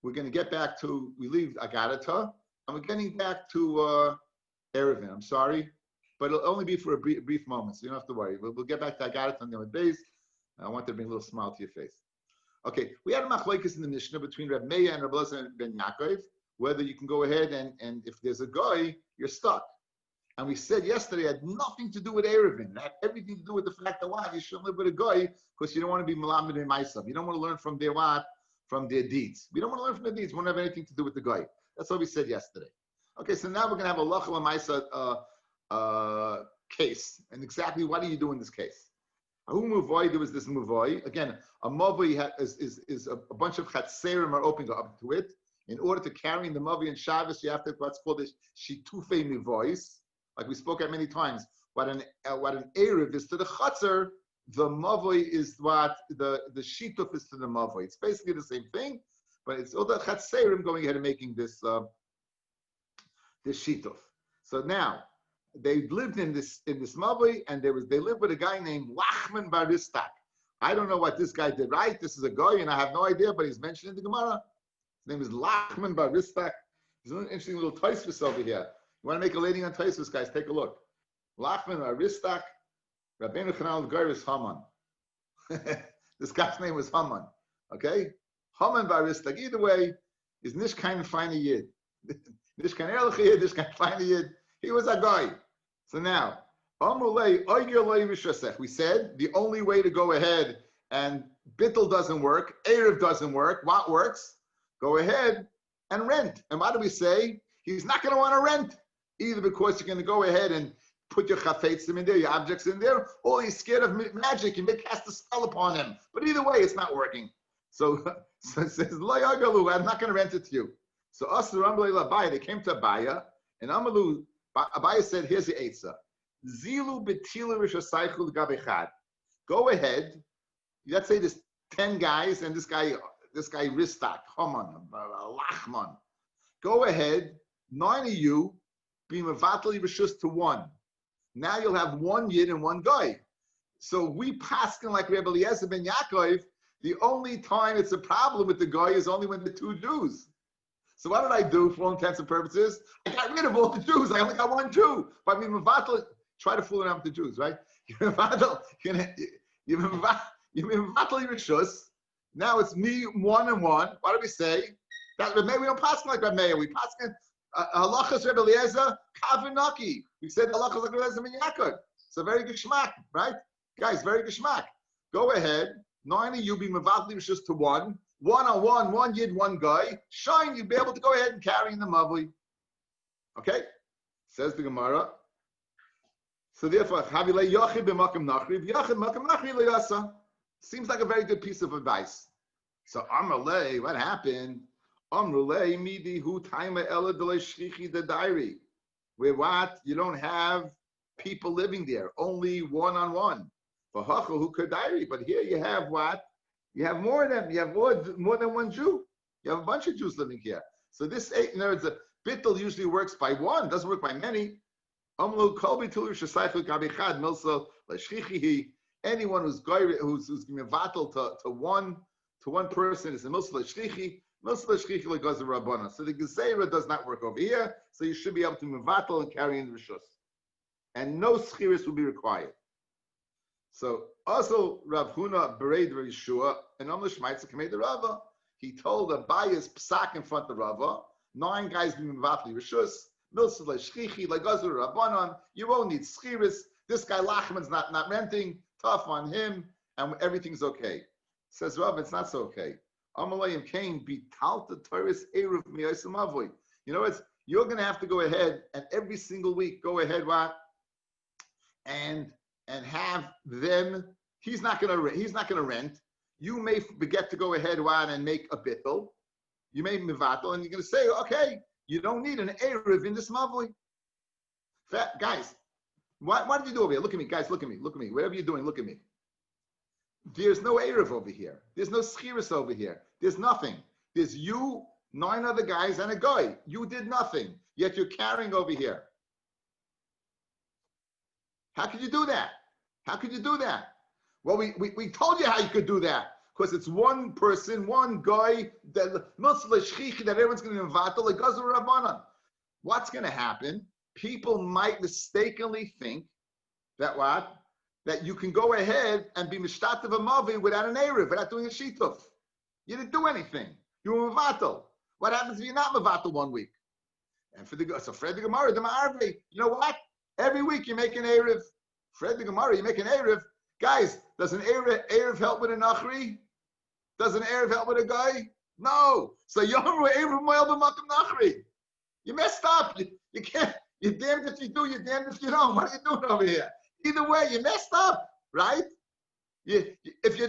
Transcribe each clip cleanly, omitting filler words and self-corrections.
we're going to get back to, we leave Agadata, and we're getting back to Eruvin. I'm sorry, but it'll only be for a brief moment, so you don't have to worry. We'll get back to Agadata on the other days. I want to bring a little smile to your face. Okay, we had a machlokes in the Mishnah between Reb Meir and Reb Elazar ben Yaakov, whether you can go ahead and if there's a guy, you're stuck. And we said yesterday it had nothing to do with Eruvin. It had everything to do with the fact that what? You shouldn't live with a guy because you don't want to be Melamed in myself. You don't want to learn from their what? From their deeds. We don't want to learn from their deeds. We don't have anything to do with the guy. That's what we said yesterday. Okay, so now we're going to have a Lachal Maisa case. And exactly what do you do in this case? Who Muvoi? There was this Muvoi. Again, a Muvoi is a bunch of Chatserim are opening up to it. In order to carry in the Muvoi and Shabbos, you have to what's called a Shitufei Muvois. Like we spoke at many times, what an Erev is to the Chatzar, the Mavoi is what the Shituf is to the Mavoi. It's basically the same thing, but it's all the Chatzerim going ahead and making this Shituf. So now they lived in this Mavoi, and they lived with a guy named Lachman Baristak. I don't know what this guy did right. This is a guy, and I have no idea, but he's mentioned in the Gemara. His name is Lachman Baristak. There's an interesting little Tosfos over here. You want to make a landing on Tosfos, guys? Take a look. Lachman Baristak. Rabbeinu Chanal Gairis Haman. This guy's name was Haman. Okay? Haman Baristak. Either way, is Nishkain Feine Yid. Nishkain Erlich Yid, Nishkain Feine Yid. He was a guy. So now, we said the only way to go ahead and Bittel doesn't work, Erev doesn't work. What works? Go ahead and rent. And what do we say? He's not going to want to rent, either because you're going to go ahead and put your chafetzim in there, your objects in there, or he's scared of magic. You may cast a spell upon him. But either way, it's not working. So it says, Lo yagalu, I'm not going to rent it to you. So Asur Amalei Labaya, they came to Abaya, and Abaya said, here's the Eitzah. Zilu betilu rishasaychul gabechad. Go ahead. Let's say there's 10 guys, and this guy Ristak, Haman, Lachman. Go ahead, 9 of you, be mevatali rishus to 1. Now you'll have 1 yid and 1 guy. So we paskin like Rabbi Eliezer ben Yaakov. The only time it's a problem with the guy is only when the 2 Jews. So what did I do for all intents and purposes? I got rid of all the Jews. I only got 1 Jew. But I mean, try to fool around with the Jews, right? You mevatali rishus. Now it's me 1 and 1. What do we say? That maybe we don't paskin like Rabbi Meir. We paskin halachas Rabbi Eliezer kavinaki. We said halachas like Rabbi Eliezer ben Yaakov. So very good shmak, right? Guys, very good shmak. Go ahead. 9 of you be mevatli rishus to 1. 1-on-1, 1 yid, 1 guy. Shine, you'd be able to go ahead and carry in the mavli. Okay? Says the Gemara. So therefore, Havilei Yochid b'makam nachri, v'Yochid b'makam nachri le'yasa. Seems like a very good piece of advice. So Amrulei, what happened? Amrulei midi hu taima ela delei shrichi de diary. Where what? You don't have people living there, only 1-on-1. For hachu hu diary, but here you have what? You have more of them. You have more than 1 Jew. You have a bunch of Jews living here. So this 8 nerds, a bittul usually works by 1, doesn't work by many. Anyone who's mevatel to one person is a milsa l'shchichi. Milsa l'shchichi legazer rabbana. So the gezerah does not work over here. So you should be able to mevatel and carry in rishus, and no schiris will be required. So also Rav Huna bereid Yeshua and Amr Shmaitza Kamei the Rava. He told Abaya's psak in front of Rava. 9 guys be mevatli rishus. Milsa l'shchichi legazer rabbanon. You won't need schiris. This guy Lachman's not renting. Tough on him, and everything's okay. Says Rav, it's not so okay. Amalayim Cain be talta Torah's eruv miyasim avoy. You know what? You're going to have to go ahead and every single week go ahead what and have them. He's not going to rent. You may get to go ahead what and make a bittel. You may mivatel, and you're going to say, okay, you don't need an eruv in this mavli. Guys. What did you do over here? Look at me, guys. Look at me. Whatever you're doing, look at me. There's no Erev over here. There's no Schiris over here. There's nothing. There's you, 9 other guys, and a guy. You did nothing. Yet you're carrying over here. How could you do that? Well, we told you how you could do that. because it's one person, one guy that everyone's going to invato like Gazer Rabbanan. What's going to happen? People might mistakenly think that what? That you can go ahead and be mishtatev a mavi without an erev, without doing a shituf. You didn't do anything. You were mevatel. What happens if you're not mevatel 1 week? And so Fred the Gemara, the Ma'arvei, you know what? Every week you make an erev. Fred the Gemara, you make an erev. Guys, does an erev help with a nachri? Does an erev help with a guy? No. So Yomru erev moel b'makom nachri. You messed up. You can't. You're damned if you do. You're damned if you don't. What are you doing over here? Either way, you messed up, right? If you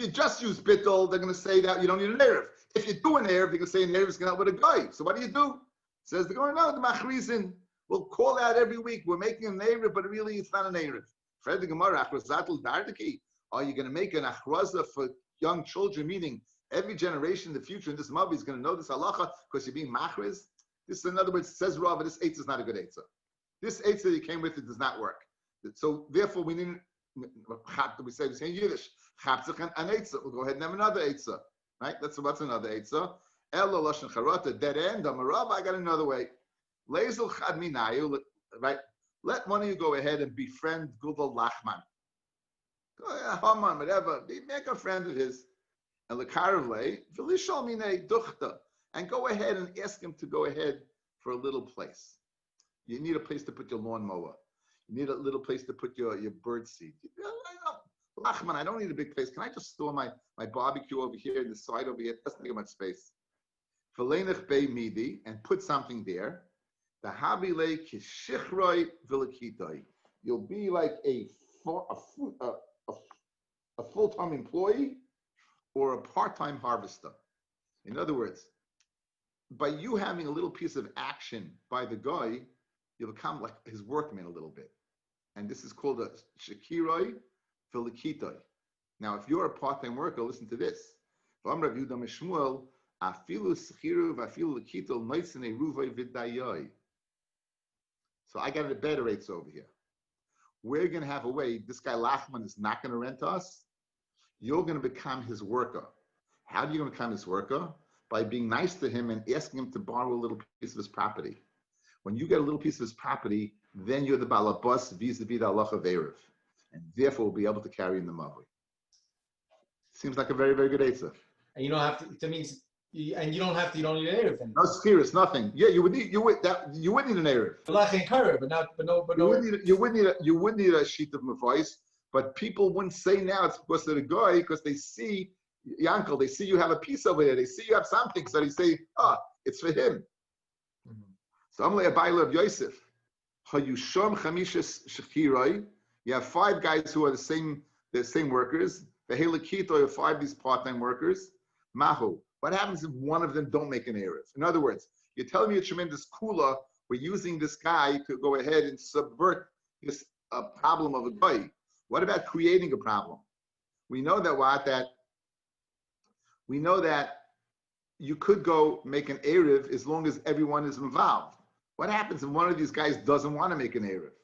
just use bittul, they're going to say that you don't need an erev. If you do an erev, they're going to say an erev is going to help with a guy. So what do? Says they're going, no, the machrizin will call out every week. We're making an erev, but really it's not an erev. Fred the Gemara, achrozatul dardaki. Are you going to make an achroza for young children? Meaning every generation in the future, and this mavi is going to know this halacha because you're being machriz. This, in other words, says Rav, this eitz is not a good eitzah. This eitzah that you came with, it does not work. So therefore, we need. We say in Yiddish, chapzach and eitzah. We'll go ahead and have another eitzah, right? What's another eitzah? Elo lashon charata, dead end. Amarav, I got another way. Lezel chad minayu, right? Let one of you go ahead and befriend Gudal Lachman. Haman, whatever. Make a friend of his. And lekaravle v'lishol minei duchta, and go ahead and ask him to go ahead for a little place. You need a place to put your lawnmower. You need a little place to put your bird seed. Lachman, I don't need a big place. Can I just store my barbecue over here in the side over here? It doesn't take much space. V'leinach bei midi, and put something there. The habile kishichroi v'lekitoi. You'll be like a full-time employee or a part-time harvester. In other words, by you having a little piece of action by the guy, you'll become like his workman a little bit. And this is called a shekiroi v'lekitoi. Now, if you're a part-time worker, listen to this. So I got a better rates over here. We're going to have a way. This guy Lachman is not going to rent us. You're going to become his worker. How are you going to become his worker? By being nice to him and asking him to borrow a little piece of his property. When you get a little piece of his property, then you're the balabas vis-a-vis the halacha of Erev, and therefore will be able to carry in the mavi. Seems like a very, very good eitzah. And you don't have to. That means, and you don't have to. You don't need an Erev. No serious, nothing. Yeah, you would need an Erev. You would need a sheet of mavais, but people wouldn't say now it's because of the guy, because they see Yankel, they see you have a piece over there, they see you have something, so they say, it's for him. So I'm like a Baila of Yosef. You have 5 guys who are the same workers. The Helakito have 5 these part-time workers. Mahu. What happens if one of them don't make an Erev? In other words, you're telling me a tremendous kula, we're using this guy to go ahead and subvert this problem of a guy. What about creating a problem? We know that you could go make an Erev as long as everyone is involved. What happens if one of these guys doesn't want to make an Erev?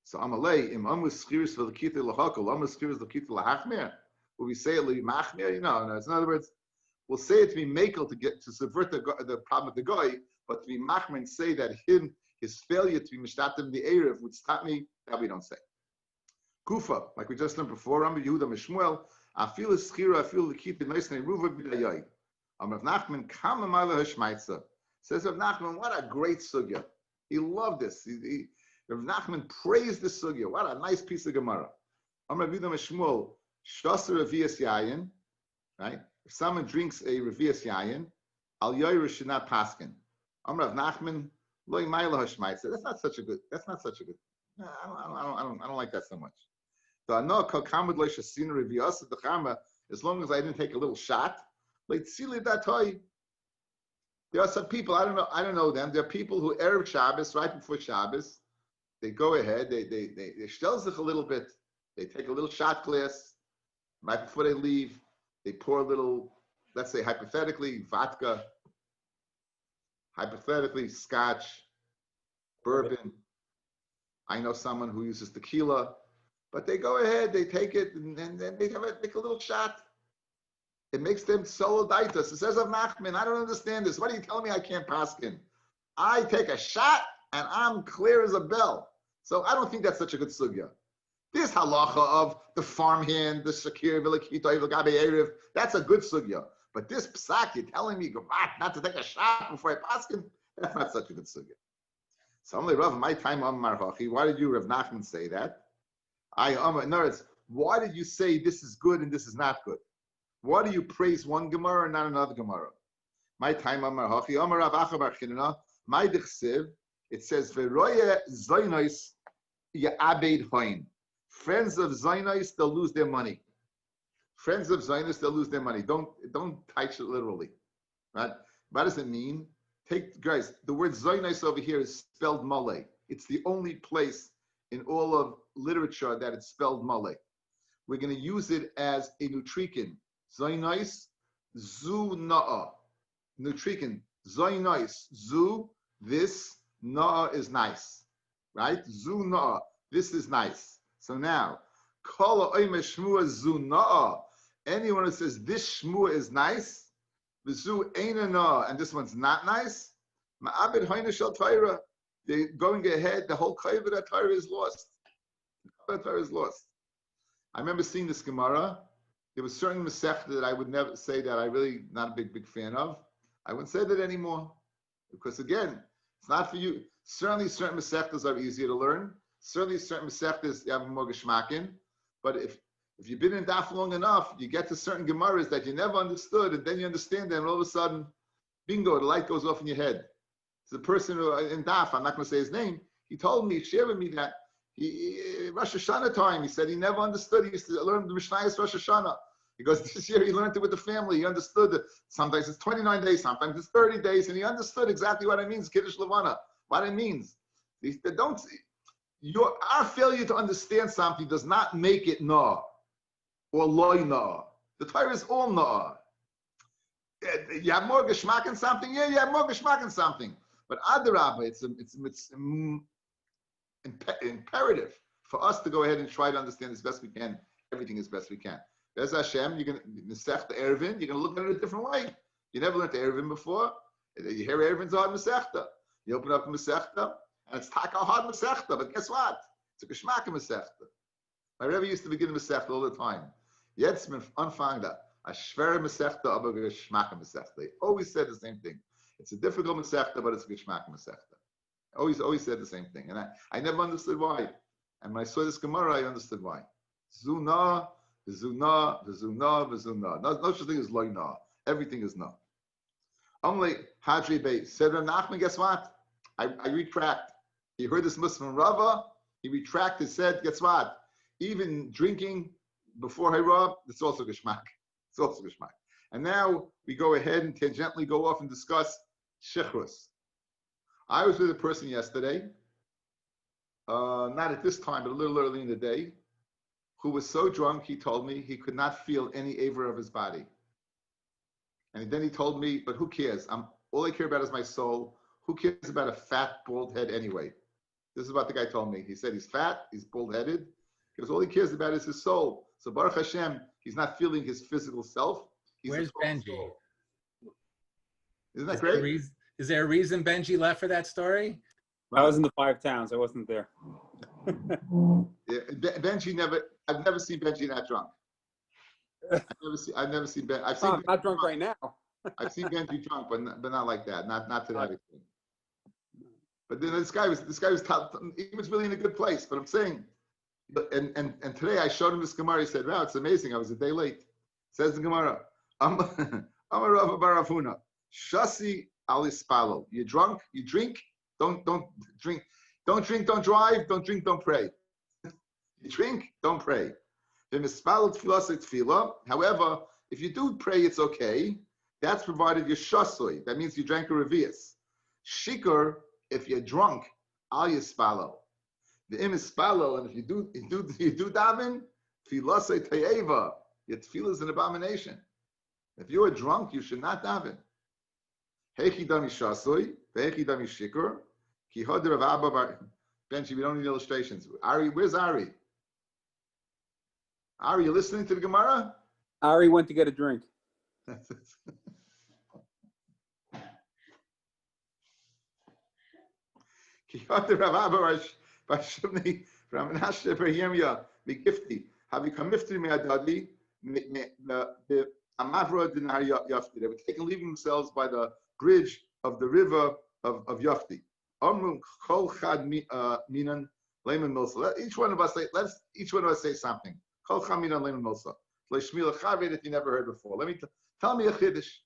So Amalei, im amus schiris v'lekita l'hakol, amus schiris v'lekita l'hachmir. Will we say it l'machmir? No. In other words, we'll say it to be makel to subvert the problem of the guy, but to be machmir and say that his failure to be mishtatim the Erev would stop me, that we don't say. Kufa, like we just learned before, Rabbi Yehuda Mishmuel, afil eschira, afil l'kita noisnei ruva b'dayai. Rav Nachman kama ma'ala hashmaitza. Says Rav Nachman, what a great sugya. He loved this. Rav Nachman praised the sugya. What a nice piece of Gemara. Rav Yehuda Mishmuel, shasa revias yayin, right? If someone drinks a revias yayin, al yoyru should not paskin. Rav Nachman, loy ma'ala hashmaitza. That's not such a good. No, I don't like that so much. As long as I didn't take a little shot, there are some people, I don't know them. There are people who Erev Shabbos, right before Shabbos, they go ahead, they shtel sich a little bit, they take a little shot glass, right before they leave, they pour a little, let's say hypothetically, vodka, hypothetically, scotch, bourbon. I know someone who uses tequila, but they go ahead, they take it, and then they take a little shot. It makes them solodaitas. It says of Nachman, I don't understand this. What are you telling me I can't paskin? I take a shot and I'm clear as a bell. So I don't think that's such a good sugya. This halacha of the farmhand, the shakir, v'lekito, v'gabe erev, that's a good sugya. But this psak, you're telling me not to take a shot before I paskin, that's not such a good sugya. So only Rav, my time on Marhachi, why did you, Rav Nachman, say that? In other words, why did you say this is good and this is not good? Why do you praise one Gemara and not another Gemara? My time on Marhachi, Amar Rav Achabar Chinana, my dichsiv, it says, Veroye Zaynois Ya'abed Hoin. Friends of Zaynois, they'll lose their money. Friends of Zaynois, they'll lose their money. Don't touch it literally. Right? What does it mean? Guys, the word Zaynois over here is spelled Malay. It's the only place in all of literature that it's spelled Malay. We're going to use it as a nutrican. Zaynois, zu na'a. Nutrican. Zaynois, zu, this, na'a is nice. Right? Zu na'a, this is nice. So now, kol ha'omer shmua zu na'a. Anyone who says this shmua is nice, v'zu eina na'a, and this one's not nice, ma'abed hoina shel Torah. They're going ahead, the whole chayv of that Torah is lost. The Torah is lost. I remember seeing this Gemara. There was certain Masechta that I would never say that I really not a big fan of. I wouldn't say that anymore. Because again, it's not for you. Certainly certain Masechtas are easier to learn. Certainly certain Masechtas you have more geschmack in. But if you've been in Daf long enough, you get to certain Gemaras that you never understood, and then you understand them, and all of a sudden, bingo, the light goes off in your head. So the person who in Daf, I'm not going to say his name, he told me, shared with me that Rosh Hashanah time, he said he never understood. He used to learn the Mishnayos Rosh Hashanah. He goes, this year he learned it with the family. He understood that sometimes it's 29 days, sometimes it's 30 days, and he understood exactly what it means, Kiddush Levana, what it means. Our failure to understand something does not make it na or loy na. The Torah is all na. You have more geschmack in something? Yeah, you have more geschmack in something. But Adarabba, it's imperative for us to go ahead and try to understand as best we can, everything as best we can. There's Hashem, you're going to Masechta Eruvin, you're going to look at it a different way. You never learned the Eruvin before. You hear Eruvin's hard Masechta. You open up a Masechta, and it's taka hard Masechta, but guess what? It's a Geschmack Masechta. My Rebbe used to begin the Masechta all the time. Jetzt mit Anfang da, a schwere Masechta, aber Geschmack Masechta. They always said the same thing. It's a difficult Masechta, but it's a Geschmack Masechta. Always said the same thing. And I never understood why. And when I saw this Gemara, I understood why. Zuna, v'zuna, v'zuna, v'zuna. No such thing as loy na. Everything is na. Only Hadri Bey said, Nachman, guess what? I retract. He heard this Muslim Rava. He retracted, said, guess what? Even drinking before Hayrab, it's also Geshmak. It's also Geshmak. And now we go ahead and tangentially go off and discuss Shechrus. I was with a person yesterday, not at this time, but a little early in the day, who was so drunk, he told me he could not feel any aver of his body. And then he told me, but who cares? All I care about is my soul. Who cares about a fat, bald head anyway? This is what the guy told me. He said he's fat, he's bald-headed, because all he cares about is his soul. So Baruch Hashem, he's not feeling his physical self. Where's Benji? Soul. Isn't that great? Is there a reason Benji left for that story? I was in the 5 towns. I wasn't there. Yeah, Benji I've never seen Benji that drunk. I've never seen Ben. I've seen I'm not drunk right now. I've seen Benji drunk, but not like that. Not to that extent. But then this guy was top. He was really in a good place. But I'm saying, and today I showed him this Gemara. He said, "Wow, it's amazing. I was a day late." Says the Gemara, "Amar Rav bar Avuna, Shasi alispalo. You drunk? You drink? Don't drink. Don't drink. Don't drive. Don't drink. Don't pray. You drink. Don't pray." However, if you do pray, it's okay. That's provided you're shasui. That means you drank a revius. Shikar, if you're drunk, al yispalo. The im is spalo, and if you do daven, tfilasei tayeva. Your tefillah is an abomination. If you are drunk, you should not daven. Hechi dami shasui, vehechi dami shikar. Ki hoder of Abba. Benji, we don't need illustrations. Ari, where's Ari? Ari, you listening to the Gemara? Ari went to get a drink. That's it. Kiyot Rav Abba Bashimni from Menashe Berhemia Begifti. Have you come Mifti Me'adadi the Amavra Dinar Yafti? They were taken, leaving themselves by the bridge of the river of Yafti. Amrum Kol Chad Minan Layman Milsa. Each one of us say something. Kol Chad Minan Layman Milsa. Leishmila Chavir that you never heard before. Tell me a chiddush.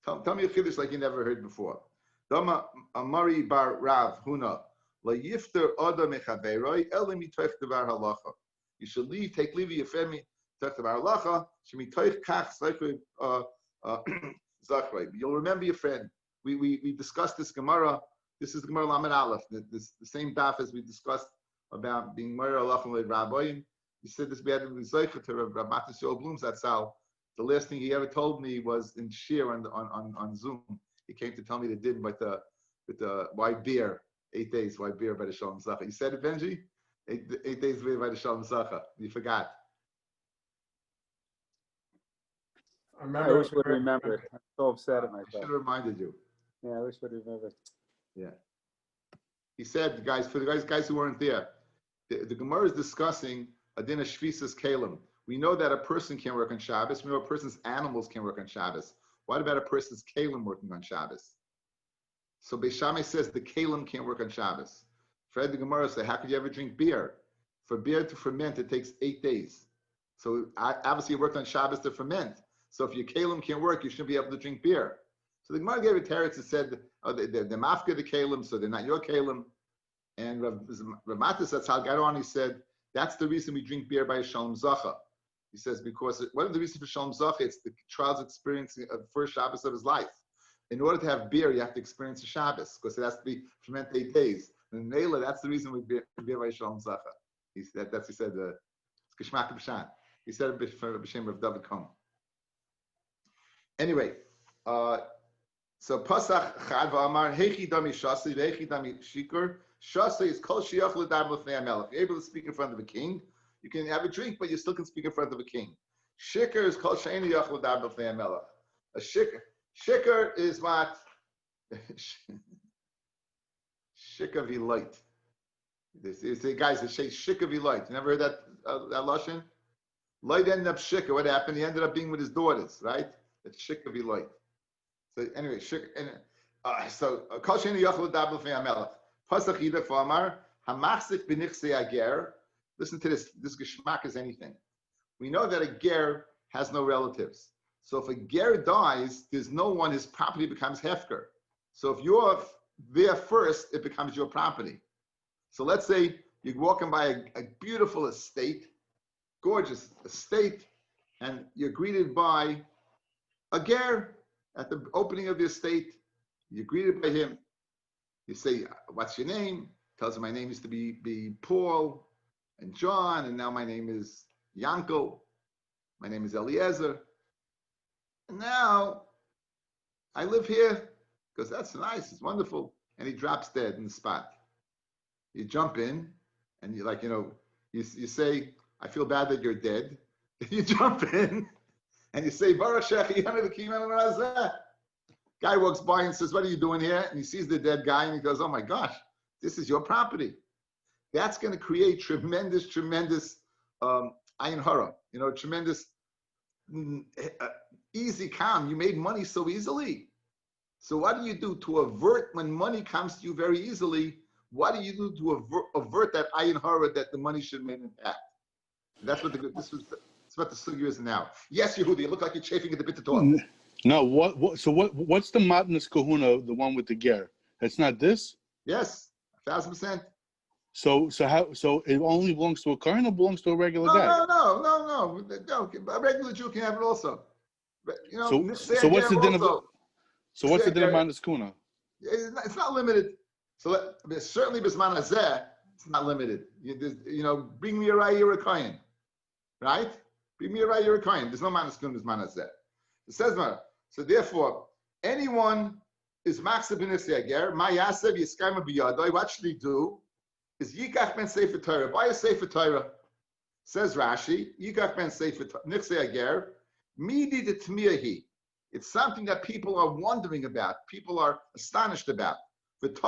Tell me a chiddush like you never heard before. Dama Amari Bar Rav Huna La Yifter Oda Mechaveroi Elim Mitoich Devar Halacha. You should take leave your family Toich Devar Halacha. Shemitoich Kach Zachrei. You'll remember your friend. We discussed this Gemara. This is the Gemara Lamed Aleph. The same daf as we discussed about being Mara Halacha with Rabbi. He said this bad with Zeicha to Rabbi Matis Yoel Blooms at Sal. The last thing he ever told me was in Shir on Zoom. He came to tell me the din with the white beer, 8 days white beer by the Shalom Zacha. You said it, Benji? 8 days beer by the Shalom Zacha. You forgot. I wish I would have remembered. I'm so upset at myself. I should have reminded you. Yeah, I wish I would have remembered. Yeah. He said, guys, for the guys who weren't there, the Gemara is discussing a din of Shvisas Kalim. We know that a person can work on Shabbos. We know a person's animals can work on Shabbos. What about a person's kalim working on Shabbos? So Beis Shammai says the kalim can't work on Shabbos. Fred the Gemara said, how could you ever drink beer? For beer to ferment, it takes 8 days. So obviously you worked on Shabbos to ferment. So if your kalim can't work, you shouldn't be able to drink beer. So the Gemara gave a teretz that said, they're mafka the kalim, so they're not your kalim. And Rav Matis Zatzal got on, he said, that's the reason we drink beer by Shalom Zacha. He says, because one of the reasons for Shalom Zacha, it's the child's experiencing the first Shabbos of his life. In order to have beer, you have to experience a Shabbos, because it has to be fermented 8 days. And Neila, that's the reason we beer by Shalom Zacha. He said, it's Geshmak B'Shan. He said it for B'Shem of David Kom. Anyway, so Pasach Chad V'Amar, Hechi Dami Shasi, Hechi Dami Shikur. Shasi is Kol Shiach L'Dam L'Fnei HaMelech. You're able to speak in front of a king. You can have a drink, but you still can speak in front of a king. Shikr is called She'eni Yach L'Dam L'Fnei HaMelech. A shikr is what? Shikr v'light. Guys, it says shikr v'light. You never heard that lashon? Light ended up shikr. What happened? He ended up being with his daughters, right? It's shikr v'light. So anyway, shikr. So Kol She'eni Yach L'Dam L'Fnei HaMelech. Pasach Yidach V'Amar Hamachzik B'Nichsei Ager. Listen to this. This geschmack is anything. We know that a ger has no relatives. So if a ger dies, there's no one. His property becomes hefker. So if you're there first, it becomes your property. So let's say you're walking by a beautiful estate, gorgeous estate, and you're greeted by a ger at the opening of the estate. You're greeted by him. You say, "What's your name?" Tells him, "My name used to be Paul and John, and now my name is Yankel. My name is Eliezer. And now I live here because that's nice, it's wonderful." And he drops dead in the spot. You jump in, and you you say, "I feel bad that you're dead." You jump in, and you say, "Baruch She'echiyanu V'Kiyam Razeh." Guy walks by and says, "What are you doing here?" And he sees the dead guy, and he goes, "Oh my gosh, this is your property." That's going to create tremendous ayin hara. Tremendous easy calm. You made money so easily. So what do you do to avert when money comes to you very easily? What do you do to avert that ayin hara that the money should remain intact? That's what that's what the sugya is now. Yes, Yehudi, you look like you're chafing at the bit to talk. No, what's the matnas kahuna, the one with the ger? It's not this? Yes, 1,000%. So it only belongs to a kohen or belongs to a regular guy? No. A regular Jew can have it also. But, so what's the din of? So what's the din of matnas kahuna? It's not limited. So certainly bisman hazeh, it's not limited. Bring me a raya, you're a kohen, right? Bring me a raya, you're a kohen. There's no matnas kahuna bisman hazeh. It says so. Therefore, anyone is machzeh b'nifsei ager. Ma yasev yiskayma b'yadoi. What should he do? Is Yikach ben Sefer Torah. Buy a Sefer Torah. Says Rashi, Yikach ben Sefer Nifsei Ager, Midi de Tmiyahi. It's something that people are wondering about. People are astonished about. It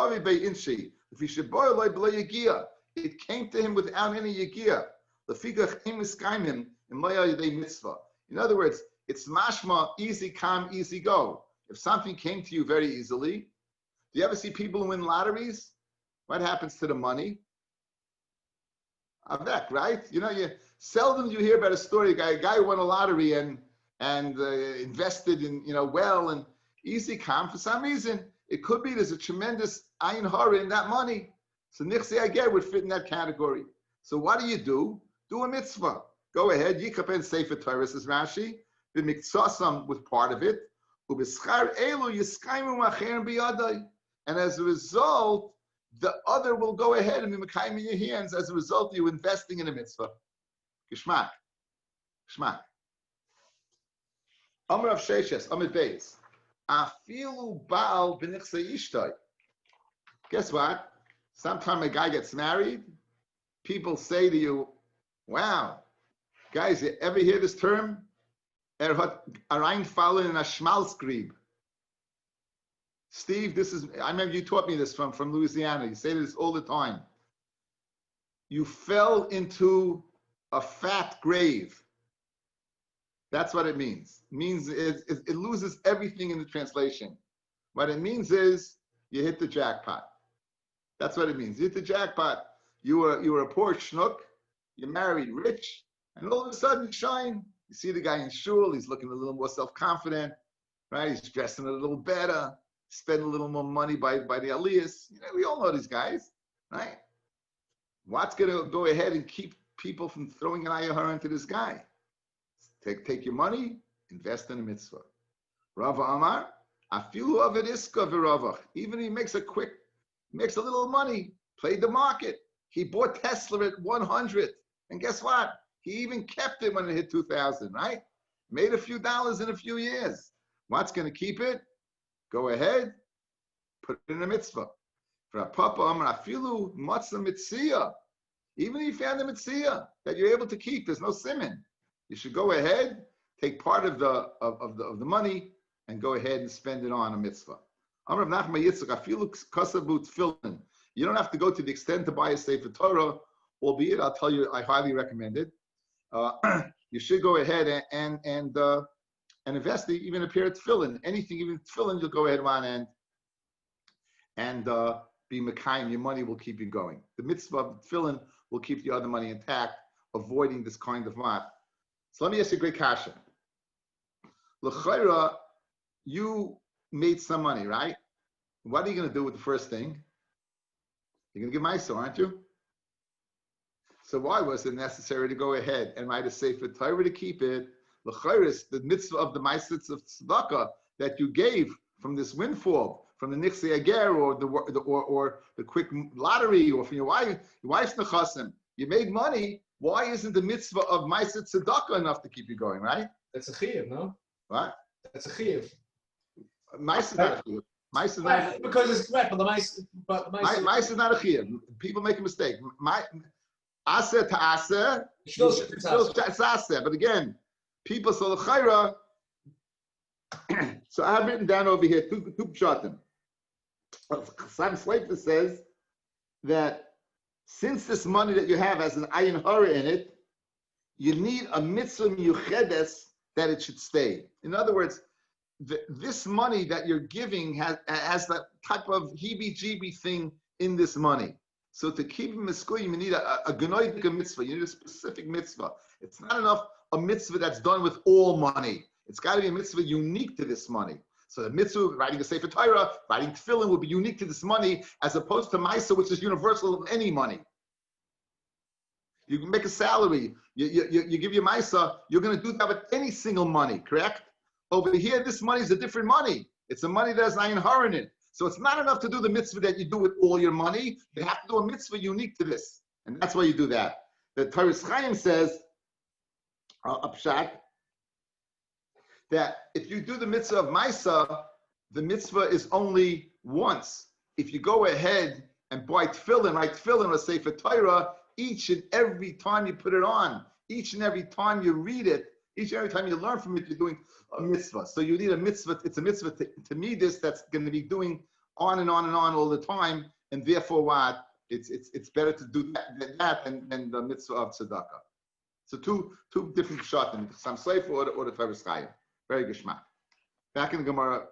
came to him without any yagiyah. In other words, it's mashma, easy come, easy go. If something came to you very easily, do you ever see people who win lotteries? What happens to the money? Avec, right? Seldom you hear about a story. A guy who won a lottery and invested in well and easy come. For some reason, it could be there's a tremendous ayin hara in that money. So nichse ager would fit in that category. So what do? Do a mitzvah. Go ahead. Yikapen sefer Torah, says Rashi. B'miktsasam with part of it. U'b'schar elu yiskaimu macher biyadai. And as a result, the other will go ahead and be mekayim in your hands. As a result, you're investing in a mitzvah. Gishmak. Amr of Sheshes, Amr Beis. Afilu baal b'nichse ishtay. Guess what? Sometime a guy gets married, people say to you, wow, guys, you ever hear this term? Hat reinfallen in a schmalzgrieb. Steve, I remember you taught me this from Louisiana. You say this all the time. You fell into a fat grave. That's what it means. It means it loses everything in the translation. What it means is you hit the jackpot. That's what it means. You hit the jackpot. You were a poor schnook. You married rich, and all of a sudden you shine. You see the guy in shul. He's looking a little more self-confident, right? He's dressing a little better. Spend a little more money by the aliyahs. We all know these guys, right? What's going to go ahead and keep people from throwing an ayahara into this guy? Take your money, invest in a mitzvah. Rava Amar, afilu avid iska v'ravach. Even if he makes a little money, played the market. He bought Tesla at 100, and guess what? He even kept it when it hit 2,000, right? Made a few dollars in a few years. What's going to keep it? Go ahead, put it in a mitzvah. For a papa Amar, afilu matzah mitzvah. Even if you found a mitzvah that you're able to keep, there's no siman. You should go ahead, take part of the money, and go ahead and spend it on a mitzvah. You don't have to go to the extent to buy a sefer Torah, albeit I'll tell you I highly recommend it. You should go ahead and invest even a pair of tefillin. Anything, even tefillin, you'll go ahead on and be mekayim. Your money will keep you going. The mitzvah of tefillin will keep the other money intact, avoiding this kind of mat. So let me ask you a great kasha. L'chayra, you made some money, right? What are you going to do with the first thing? You're going to give Meiser, aren't you? So why was it necessary to go ahead and write a sefer Torah to keep it? L'chayra is the mitzvah of the Meiser of tzedakah that you gave from this windfall, from the nichse ager or the quick lottery, or from your wife's nechasim. You made money. Why isn't the mitzvah of Meiser tzedakah enough to keep you going, right? That's a chiyuv, no? What? That's a chiyuv. Meiser not a chiyuv. Meiser not a chiyuv. Because it's correct, but the Meiser not a chiyuv. People make a mistake. Aseh to aseh, it's aseh. But again, people saw the chayra. So I have written down over here two pshatim. Sam Slater says that since this money that you have has an ayin hara in it, you need a mitzvah miyuchedes that it should stay. In other words, this money that you're giving has that type of heebie-jeebie thing in this money. So to keep him misku, you need a genoidika mitzvah. You need a specific mitzvah. It's not enough a mitzvah that's done with all money. It's got to be a mitzvah unique to this money. So the mitzvah, writing a sefer Torah, writing tefillin would be unique to this money, as opposed to Maisa, which is universal of any money. You can make a salary. You give your Maisa, you're going to do that with any single money, correct? Over here, this money is a different money. It's a money that has ayin hara in it. So it's not enough to do the mitzvah that you do with all your money. You have to do a mitzvah unique to this. And that's why you do that. The Torah Chaim says, Pshat, that if you do the mitzvah of Maisa, the mitzvah is only once. If you go ahead and buy tefillin, write tefillin or sefer Torah, each and every time you put it on, each and every time you read it, Each and every time you learn from it, you're doing a mitzvah. So you need a mitzvah. It's a mitzvah to me this that's going to be doing on and on and on all the time, and therefore what? It's better to do that than the mitzvah of tzedakah. So two different shatim, some seif or the Tavis Chayim. Very geschmack. Back in the Gemara.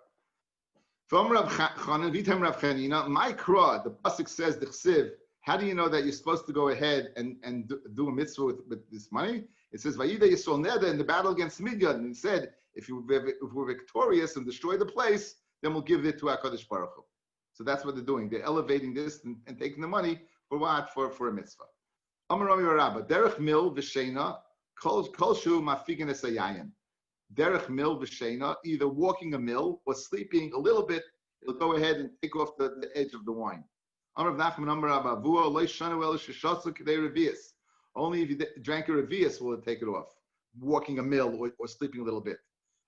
From Rav Chanan, Vitam Rav Chanina, my kra, the pasuk says the chsiv. How do you know that you're supposed to go ahead and do a mitzvah with this money? It says Vayida Yisrael Neder in the battle against Midian, and it said if we're victorious and destroy the place, then we'll give it to HaKadosh Baruch Hu. So that's what they're doing. They're elevating this and taking the money for what? For a mitzvah. Amar Rami Rabba, Derech Mil V'Sheina, Kol Shu Mafigan Esayayin. Derech Mil V'Sheina, either walking a mill or sleeping a little bit, it'll go ahead and take off the edge of the wine. Amar Nachman Amar Rabba, Vua Lo Shanu El Sheshatzu Kedei Revius. Only if you drank a revius will it take it off. Walking a mill or sleeping a little bit.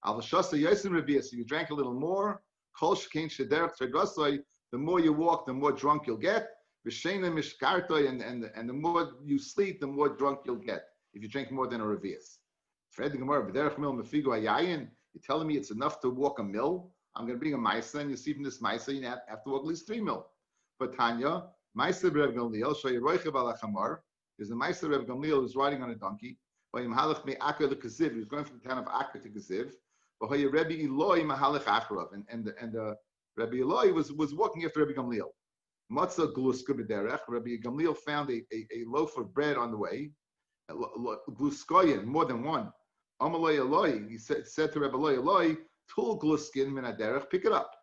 Al Shasa Yosim Revius, if you drank a little more, Kol Shkein Shederech Tzedrosoi, the more you walk, the more drunk you'll get. V'sheina mishkartoi, and the more you sleep, the more drunk you'll get if you drink more than a revius. Fred the Gemara, B'derech mil mefigu hayayin. You're telling me it's enough to walk a mill? I'm going to bring a ma'isa, and you see from this ma'isa you have to walk at least 3 mil. But Tanya, ma'isa Reb Gamliel, shoyiroichev al hachamar. There's a ma'isa Reb Gamliel who's riding on a donkey. Vayim halach me Akar leKaziv. He was going from the town of Akar to Kaziv. V'hoye Rebbe Eloi mahalach acharav, and Rabbi Eloi was walking after Rabbi Gamliel. Matzah gluska b'derech. Rabbi Gamliel found a loaf of bread on the way. Gluskoyin, more than one. Amaloi Eloi, he said to Rabbi Eloi, tul gluskin min haderech, pick it up.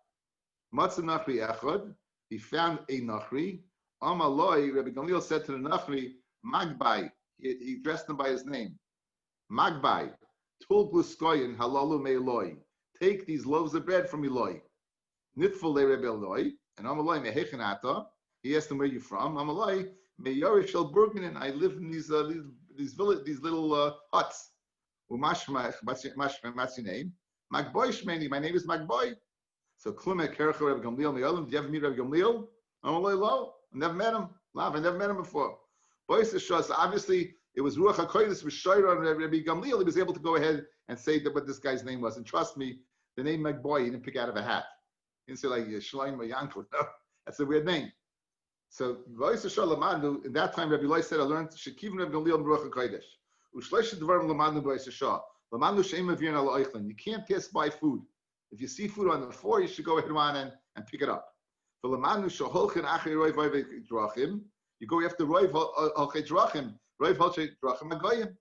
Matzah nachri echad, he found a nachri. Amaloi, Rabbi Gamliel said to the nachri, magbai, he addressed him by his name. Magbai, tul gluskoyin halalu me Eloi. Take these loaves of bread from Eloi. Nitful le Rebbe Eloi, and Amaloi mehechenata. He asked him, where you from? Amaloi meyorish el Burgenen. I live in these little huts. What's your name? Magboy Shmeni. My name is Magboy. So Klume Kercha Rebbe Gamliel me'olam. Did you ever meet Rebbe Gamliel? Amaloi lo. I never met him. Lav. I never met him before. Boys Shas. Obviously, it was Ruach HaKodesh was Shoyer on Rebbe Gamliel. He was able to go ahead and say that what this guy's name was. And trust me, the name Magboy he didn't pick out of a hat. He didn't say like Shloim or Yankel. No, that's a weird name. So in that time, Rabbi Eloi said, I learned Shekivin Rebbe Gamliel Ruach HaKodesh. You can't pass by food. If you see food on the floor, you should go ahead and pick it up. You go after Roiv Halchei Drachim, Roiv Halchei Drachim Agoyim.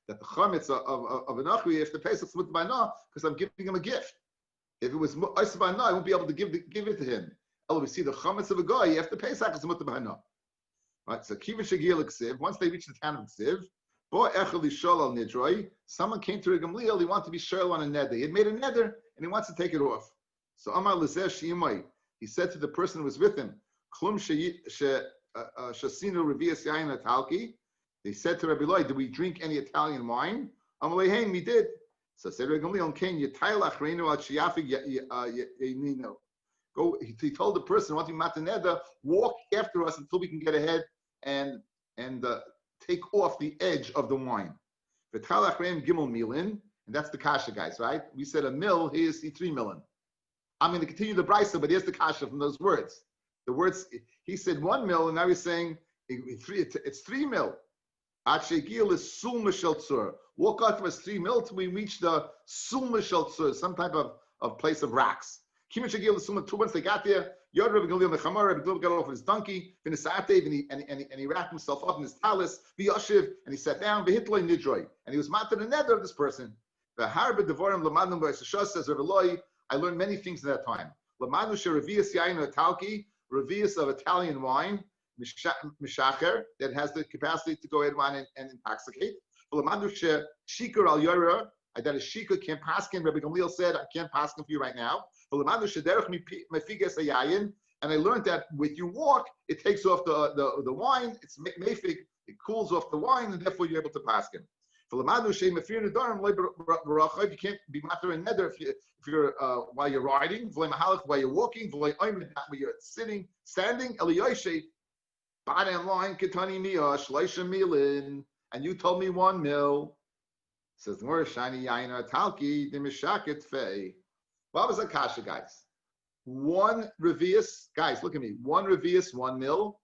That the chametz of an achri after Pesach is mutbana because I'm giving him a gift. If it was oisbana, I won't be able to give it to him. We see the chametz of a guy after Pesach is mutbana. Right. So kivin shegil ksiv. Once they reach the town of Ksiv, bo echel yishol al nidroi. Someone came to Gamliel. He wanted to be shol on a neder. He had made a neder and he wants to take it off. So Amar Lezeh Shimai. He said to the person who was with him, Klum shasinu revias yayin atalki. They said to Rabbi Eloi, did we drink any Italian wine? Amalei Haim, we did. So said Rabbi Gamliel, Ken Yitayl Achreinu al Shiyafig Yainino. Go. He told the person wanting mataneda, walk after us until we can get ahead and take off the edge of the wine. V'tal Achreim Gimel Milin, and that's the kasha, guys, right? We said a mill. Here's 3 million. I'm going to continue the brisa, but here's the kasha from those words. The words he said 1 mil, and now he's saying it's 3 mil. Achegil is sulma sheltzur. Walk out to us 3 mil till we reach the sulma sheltzur, some type of place of rocks. Kim Shegil is sulma. 2 months they got there. Yod Rebbe Gamliel mechamar. Rebbe Gamliel got off his donkey. V'nisatev and he wrapped himself up in his talis. V'yoshiv and he sat down. V'hitloi nidroi and he was mated the nether of this person. V'harbe devorim lamadnu b'Yisashas says Rebbe Eloi. I learned many things in that time. Lamadnu sherevias yayin atalki, revias of Italian wine. Mishacher that has the capacity to go ahead and intoxicate. Shikar al yora that a shikar can't paskin. Rabbi Gamliel said, I can't paskin for you right now. And I learned that with you walk, it takes off the wine. It's mefig. It cools off the wine, and therefore you're able to paskin. You can't be matter and neder if you're while you're riding, while you're walking, while you're sitting, standing. Bottom line, Kitani Mia, Shleisha Milin, and you told me 1 mil. Says more shiny yaina talki the mishaket fei. What was a kasha, guys? 1 revius, guys, look at me. 1 revius, 1 mil.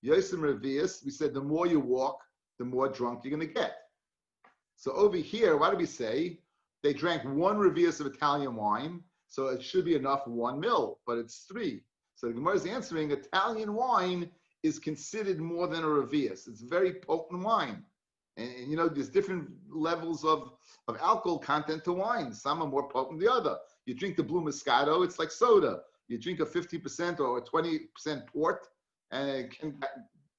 Yosim revius. We said the more you walk, the more drunk you're going to get. So over here, what did we say? They drank 1 revius of Italian wine, so it should be enough 1 mil, but it's 3. So the Gemara is answering, Italian wine is considered more than a revius. It's very potent wine. And you know, there's different levels of alcohol content to wine. Some are more potent than the other. You drink the Blue Moscato, it's like soda. You drink a 50% or a 20% port, and it can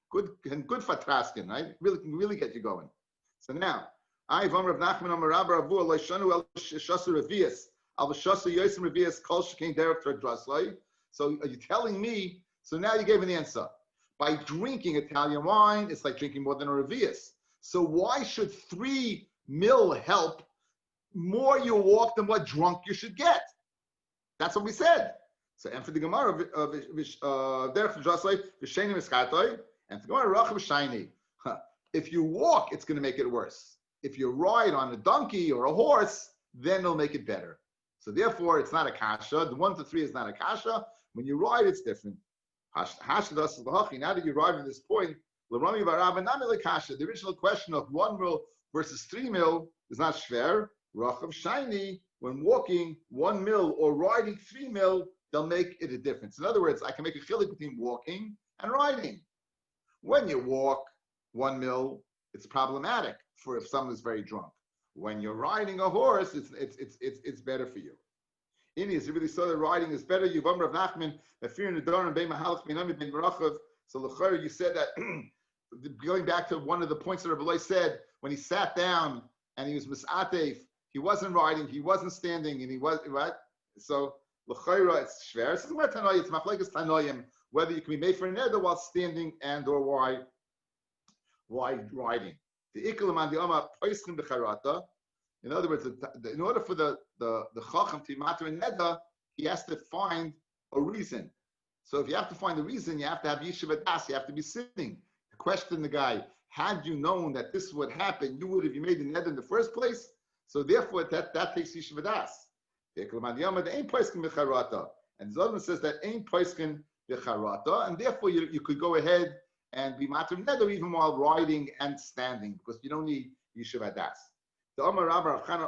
good fatraskin, right? Really get you going. So now, I've Rav Nachman Amar Rabbi Avu Leishanu El Shasu Revius Al Shasu Yosim Revius Kol Shekein Derek Tradraslai. So are you telling me? So now you gave an answer. By drinking Italian wine, it's like drinking more than a Revius. So why should 3 mil help? More you walk, the more drunk you should get. That's what we said. So and for the Gemara Derech Tradraslai V'Sheni Miskatoi, and for the Gemara Rachav Shiny. If you walk, it's going to make it worse. If you ride on a donkey or a horse, then it'll make it better. So therefore, it's not a kasha. The 1 to 3 is not a kasha. When you ride, it's different. Now that you arrive at this point, the original question of 1 mil versus 3 mil is not shver. Rachav shiny, when walking 1 mil or riding 3 mil, they'll make it a difference. In other words, I can make a chilik between walking and riding. When you walk 1 mil, it's problematic for if someone is very drunk. When you're riding a horse, it's better for you. Indians, you really saw that riding is better. You've Rav Nachman, fear the door and bein mahalach bein bein barachav. So l'chayr, you said that going back to one of the points that Rabbi said when he sat down and he was misatef, he wasn't riding, he wasn't standing, and he was right. So l'chayr, it's shver. It's machlekes tanoyim whether you can be made for an neder while standing and or why riding. The ikalam the ama poischim b'charata. In other words, in order for the chacham to matter in neder, he has to find a reason. So if you have to find a reason, you have to have yeshiva das. You have to be sitting. Question the guy: had you known that this would happen, you would have made the neder in the first place. So therefore, that takes yeshiva das. The ikalam the ama the ain't poischim b'charata, and Zolman says that ain't poischim b'charata, and therefore you could go ahead and be matter neder even while riding and standing, because you don't need yeshiva das. The Omar Rabbi Rachan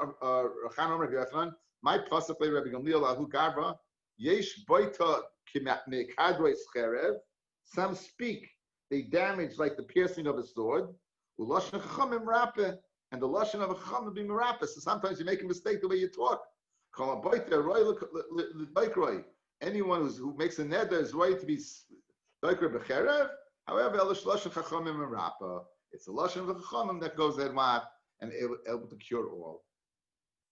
Omer B'Yachlan, my possibly Rabbi Gamliel Ahu Gavra, Yesh Boita Mekadroi Scherev. Some speak, they damage like the piercing of a sword. Uloshen Chachamim Rapeh, and the loshen of a Chacham be Merapeh. So sometimes you make a mistake the way you talk. Anyone who makes a neder is right to be Doikra B'Cherev. However, Loshen Chachamim Merapeh. It's the loshen of the Chachamim that goes at what and able to cure all.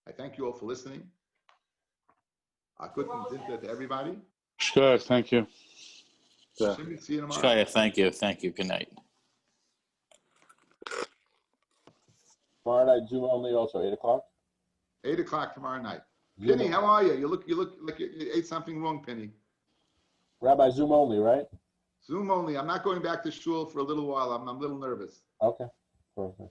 I thank you all for listening. I couldn't to everybody. Sure, thank you. See you tomorrow. Shkaya, thank you. Thank you. Good night. Tomorrow night, Zoom only also, 8 o'clock? 8 o'clock tomorrow night. Penny, how are you? You look like you ate something wrong, Penny. Rabbi, Zoom only, right? Zoom only. I'm not going back to shul for a little while. I'm a little nervous. Okay, perfect.